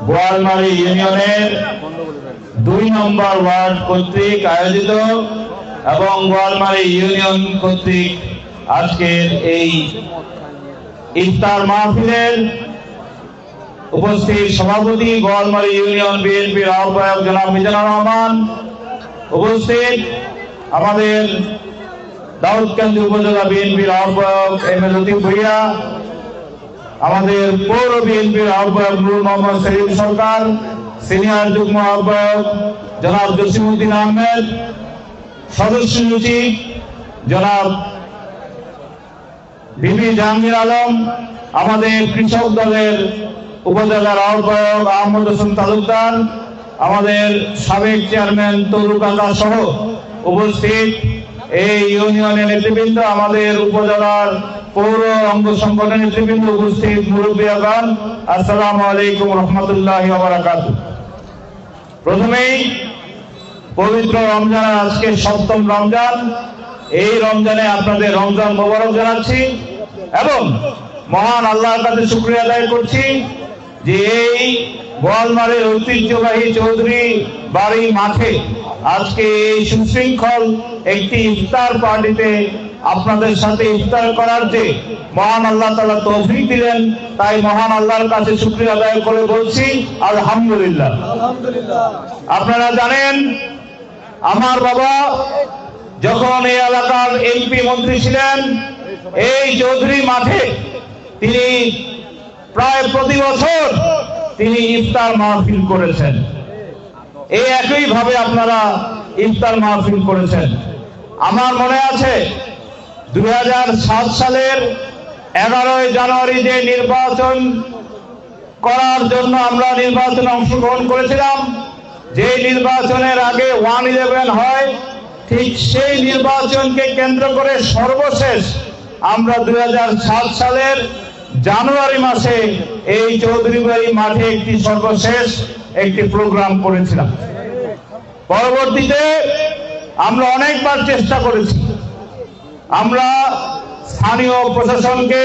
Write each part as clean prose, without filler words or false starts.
গোয়ালমারি ইউনিয়নের 2 নম্বর ওয়ার্ড কর্তৃক আয়োজিত এবং গোয়ালমারি ইউনিয়ন কর্তৃক আজকের এই ইফতার মাহফিলের উপস্থিত সভাপতি গোয়ালমারি ইউনিয়ন বিএনপির আহ্বায়ক জনাব মিজানুর রহমান, উপস্থিত আমাদের দাউদকান্দি উপজেলা বিএনপির আহ্বায়ক এম এ লতিফ ভূঁইয়া, আমাদের পৌর বিএনপির আহ্বায়ক নূর মোহাম্মদ সেলিম সরকার, সিনিয়র যুগ্ম আহ্বায়ক জনাব জসিমউদ্দিন আহমেদ, সদস্য সচিব জনাব বিবি জাহাঙ্গীর আলম, আমাদের কৃষক দলের উপজেলার আহ্বায়ক আহমদ হোসেন তালুকদার, আমাদের সাবেক চেয়ারম্যান তরু কাকা সহ উপস্থিত এই ইউনিয়নের নেতৃবৃন্দ, আমাদের উপজেলার পৌর অঙ্গ সংগঠনের নেতৃবৃন্দ, উপস্থিত মুরব্বিয়াগণ, আসসালামু আলাইকুম রহমতুল্লাহি ওয়া বারাকাতুহু। প্রথমেই পবিত্র রমজানের আজকে 7ম রমজান। এই রমজানে আপনাদের রমজান মোবারক জানাচ্ছি এবং মহান আল্লাহর কাছে শুকরিয়া আদায় করছি যে এই গোয়ালমারির ঐতিহ্যবাহী চৌধুরী বাড়ি মাঠে আজকে এই সুশৃঙ্খল একটি ইফতার পার্টিতে আপনাদের সাথে ইফতার করার যে মহান আল্লাহ তাআলা তৌফিক দিলেন, তাই মহান আল্লাহর কাছে শুকরিয়া আদায় করে বলছি আলহামদুলিল্লাহ। আপনারা জানেন আমার বাবা যখন এই এলাকার এমপি মন্ত্রী ছিলেন, এই চৌধুরী মাঠে তিনি প্রায় প্রতি বছর তিনি ইফতার মাহফিল করেছেন। এই একই ভাবে আপনারা ইফতার মাহফিল করেছেন। আমার মনে আছে 2007 সালের 11 জানুয়ারি যে নির্বাচন করার জন্য আমরা নির্বাচনে অংশগ্রহণ করেছিলাম, যে নির্বাচনের আগে 111 হয়, ঠিক সেই নির্বাচনকে কেন্দ্র করে সর্বশেষ আমরা 2007 সালের জানুয়ারি মাসে এই চৌধুরী বাড়ি মাঠে একটি সর্বশেষ একটি প্রোগ্রাম করেছিলাম। পরবর্তীতে আমরা অনেকবার চেষ্টা করেছি, আমরা স্থানীয় প্রশাসনকে,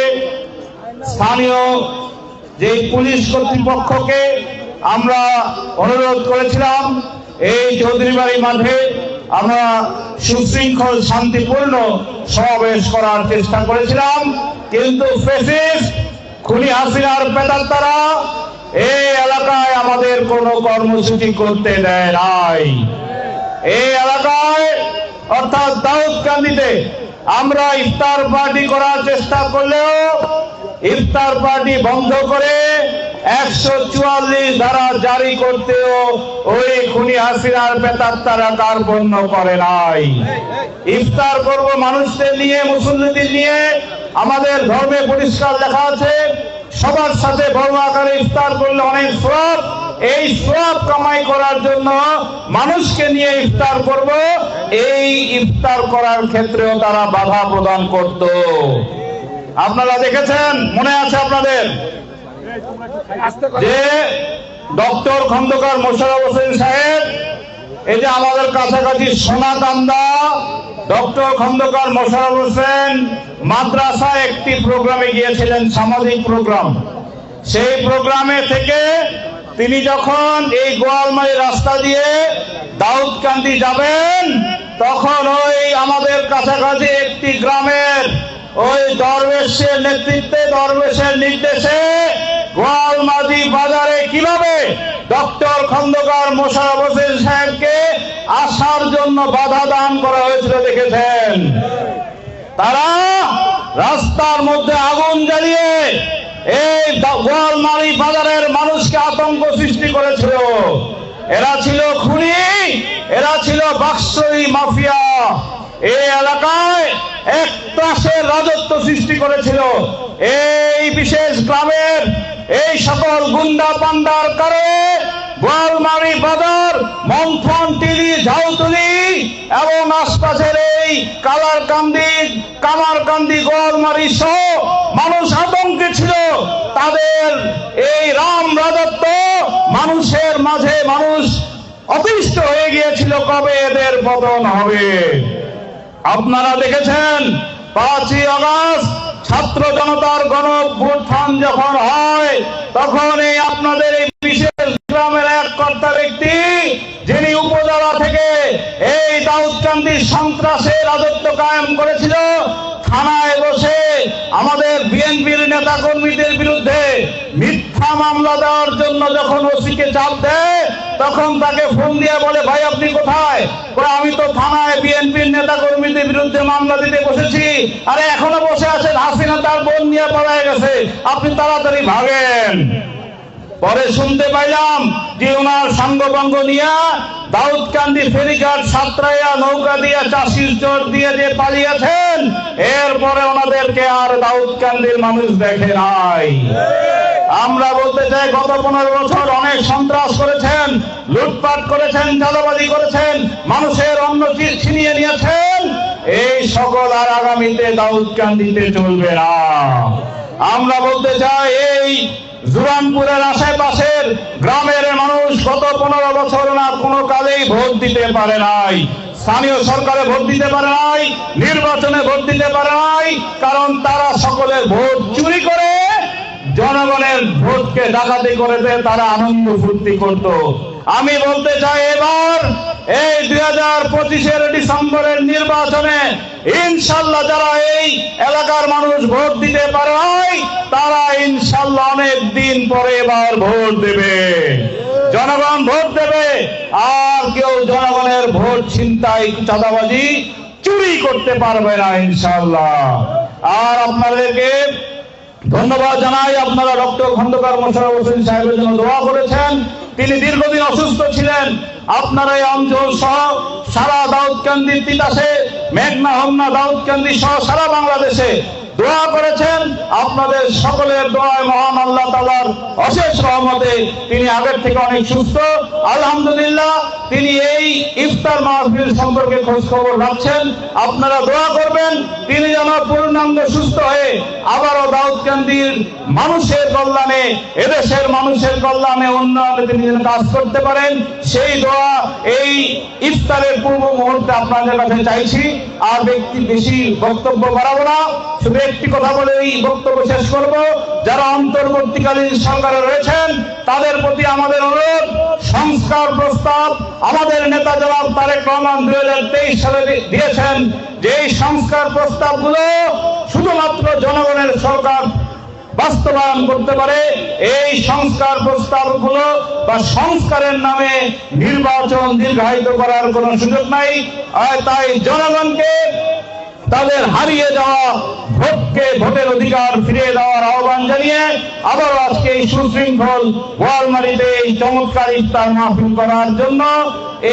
স্থানীয় যে পুলিশ কর্তৃপক্ষকে আমরা অনুরোধ করেছিলাম এই চৌধুরী বাড়ি মাঠে আমরা সুশৃঙ্খল শান্তিপূর্ণ সমাবেশ করার চেষ্টা করেছিলাম, কিন্তু ফ্যাসিস্ট খুনি হাসিনার প্রেতাত্মারা এই এলাকায় আমাদের কোনো কর্মসূচি করতে দেয় নাই। এই এলাকায় অর্থাৎ দাউদকান্দিতে আমরা ইফতার পার্টি করার চেষ্টা করলেও ইফতার পার্টি বন্ধ করে 144 ধারা জারি করতেও ওই খুনি হাসিনার প্রেতাত্মারা কার্পণ্য করে নাই। ইফতার করব মানুষদের নিয়ে, মুসল্লিদের নিয়ে। আমাদের ধর্মে পরিষ্কার লেখা আছে সবার সাথে বড় আকারে ইফতার করলে অনেক সওয়াব। এই সওয়াব কামাই করার জন্য মানুষকে নিয়ে ইফতার করব, এই ইফতার করার ক্ষেত্রেও তারা বাধা প্রদান করত। আপনারা দেখেছেন, মনে আছে আপনাদের যে ডক্টর খন্দকার মোশাররফ হোসেন সাহেব, এই যে আমাদের কাছাকাছি সোনাকান্দা, ডক্টর খন্দকার মোশাররফ হোসেন মাদ্রাসায় একটি প্রোগ্রামে গিয়েছিলেন, সামাজিক প্রোগ্রাম। সেই প্রোগ্রামে থেকে তিনি যখন এই গোয়ালমারি রাস্তা দিয়ে দাউদকান্দি যাবেন, তখন ওই আমাদের কাছাকাছি একটি গ্রামের ওই দরবেশের নেতৃত্বে, দরবেশের নির্দেশে গোয়ালমারি বাজারে কিভাবে ডক্টর খন্দকার মোশাররফ হোসেন সাহেবকে আসার জন্য বাধা দান করা হয়েছিল দেখেছেন। তারা রাস্তার মধ্যে আগুন জ্বালিয়ে এই গোয়ালমারি বাজারের মানুষকে আতঙ্ক সৃষ্টি করেছিল। এরা ছিল খুনি, এরা ছিল বাক্সই মাফিয়া। এই এলাকায় এক ত্রাসের রাজত্ব সৃষ্টি করেছিল। এই বিশেষ গ্রামের এই সকল গুন্ডা পান্ডার কারণে গোয়ালমারি বাজার, মন্থন, টিলি, ঝাউতুলি এবং আশপাশের এই কালারকান্দি, কামারকান্দি, গোয়ালমারি সহ মানুষ আতঙ্কে ছিল। তাদের এই রাম রাজত্ব মানুষের মাঝে, মানুষ অতিষ্ঠ হয়ে গিয়েছিল কবে এদের পতন হবে। আপনারা দেখেছেন 5ই আগস্ট ছাত্র জনতার গণ অভ্যুত্থান যখন হয়, তখন এই আপনাদের এই কর্মকর্তা ব্যক্তি, যিনি উপজেলা থেকে এই দাউদকান্দি সন্ত্রাসের রাজত্ব কায়েম করেছিল, থানায় বসে আমাদের বিএনপির নেতা কর্মীদের বিরুদ্ধে মিথ্যা মামলা দেওয়ার জন্য যখন ওসিকে চাপ দেয়, তখন তাকে ফোন দিয়ে বলে, ভাই আপনি কোথায়? আমি তো থানায় বিএনপির নেতা কর্মীদের বিরুদ্ধে মামলা দিতে বসেছি। আরে এখনো বসে আছেন, হাসিনা তার বোন নিয়ে পালায় গেছে, আপনি তাড়াতাড়ি ভাগেন। পরে শুনতে পাইলাম যে ওনার সাঙ্গভঙ্গ নিয়ে দাউদকান্দি ফেরিঘাট সাতরাইয়া নৌকা দিয়ে চাষির চর দিয়ে যে পালিয়েছেন, এরপরে ওনাদেরকে আর দাউদকান্দির মানুষ দেখে নাই। আমরা বলতে চাই, গত 15 বছর অনেক সন্ত্রাস করেছেন, লুটপাট করেছেন, চাঁদাবাজি করেছেন, মানুষের অন্ন ছিনিয়ে নিয়েছেন। এই সকল আর আগামীতে দাউদকান্দিতে চলবে না। আমরা বলতে চাই, এই জুরানপুরের আশেপাশের গ্রামের মানুষ গত 15 বছর না কোনো কালেই ভোট দিতে পারে নাই, স্থানীয় সরকারে ভোট দিতে পারে নাই, নির্বাচনে ভোট দিতে পারে নাই, কারণ তারা সকলের ভোট চুরি করে জনগণের ভোটকে ডাকাতি করে তারা আনন্দ ফুর্তি করত। আমি বলতে চাই, এবার এই 2025-এর ডিসেম্বরের নির্বাচনে ইনশাল্লাহ যারা এই এলাকার মানুষ ভোট দিতে পারে নাই, তারা ইনশাল্লাহ অনেক দিন পরে এবার ভোট দেবে, জনগণ ভোট দেবে। আর কেউ জনগণের ভোট ছিনতাই, চাঁদাবাজি, চুরি করতে পারবে না ইনশাল্লাহ। আর আপনাদেরকে ধন্যবাদ জানাই, আপনারা ডক্টর খন্দকার মোশাররফ হোসেন সাহেবের জন্য দোয়া করেছেন। তিনি দীর্ঘদিন অসুস্থ ছিলেন। আপনারা এই অঞ্চল সহ সারা দাউদকান্দি, তিতাসে, মেঘনা, হোমনা, দাউদকান্দি সহ সারা বাংলাদেশে দোয়া করেছেন। আপনাদের সকলের দোয়ায় মহান আল্লাহ তাআলার অশেষ রহমতে তিনি আগের থেকে অনেক সুস্থ, আলহামদুলিল্লাহ। তিনি এই ইফতার মাহফিল সম্পর্কে খোঁজ খবর রাখছেন, আপনারা দোয়া করবেন তিনি যেন পূর্ণাঙ্গ সুস্থ হয়ে আবারও দাউদকান্দির মানুষের কল্যাণে, এদেশের মানুষের কল্যাণে, উন্নয়নে তিনি যেন কাজ করতে পারেন, সেই দোয়া এই ইফতারের পূর্ব মুহূর্তে আপনাদের কাছে চাইছি। আর বেশি বক্তব্য বাড়াবো না, শুধু একটি কথা বলে এই বক্তব্য শেষ করব। যারা অন্তর্বর্তীকালীন সরকারে রয়েছেন তাদের প্রতি আমাদের অনুরোধ, সংস্কার প্রস্তাব আমাদের নেতা জনাব তারেক রহমান 2023 সালে দিয়েছেন, যে এই সংস্কার প্রস্তাবগুলো শুধুমাত্র জনগণের সরকার বাস্তবায়ন করতে পারে। এই সংস্কার প্রস্তাবগুলো বা সংস্কারের নামে নির্বাচন দীর্ঘায়িত করার কোনো সুযোগ নাই। তাই জনগণকে তাদের হারিয়ে যাওয়া ভোটের অধিকার ফিরিয়ে দেওয়ার আহ্বান জানিয়ে আবারও আজকে এই সুশৃঙ্খল গোয়ালমারীতে এই চমৎকার ইফতার মাহফিল করার জন্য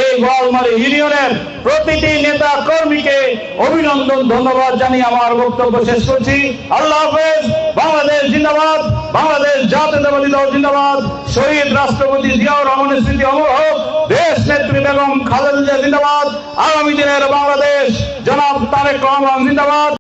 এই গোয়ালমারী ইউনিয়নের প্রতিটি নেতা কর্মীকে অভিনন্দন, ধন্যবাদ জানিয়ে আমার বক্তব্য শেষ করছি। আল্লাহ হাফেজ। বাংলাদেশ জিন্দাবাদ, বাংলাদেশ জাতীয়তাবাদী দল জিন্দাবাদ, শহীদ রাষ্ট্রপতি জিয়াউর রহমানের স্মৃতি অমর হোক, দেশ নেত্রী বেগম খালেদা জিয়া জিন্দাবাদ, আগামী দিনের বাংলাদেশ জনাব তারেক রহমান জিন্দাবাদ।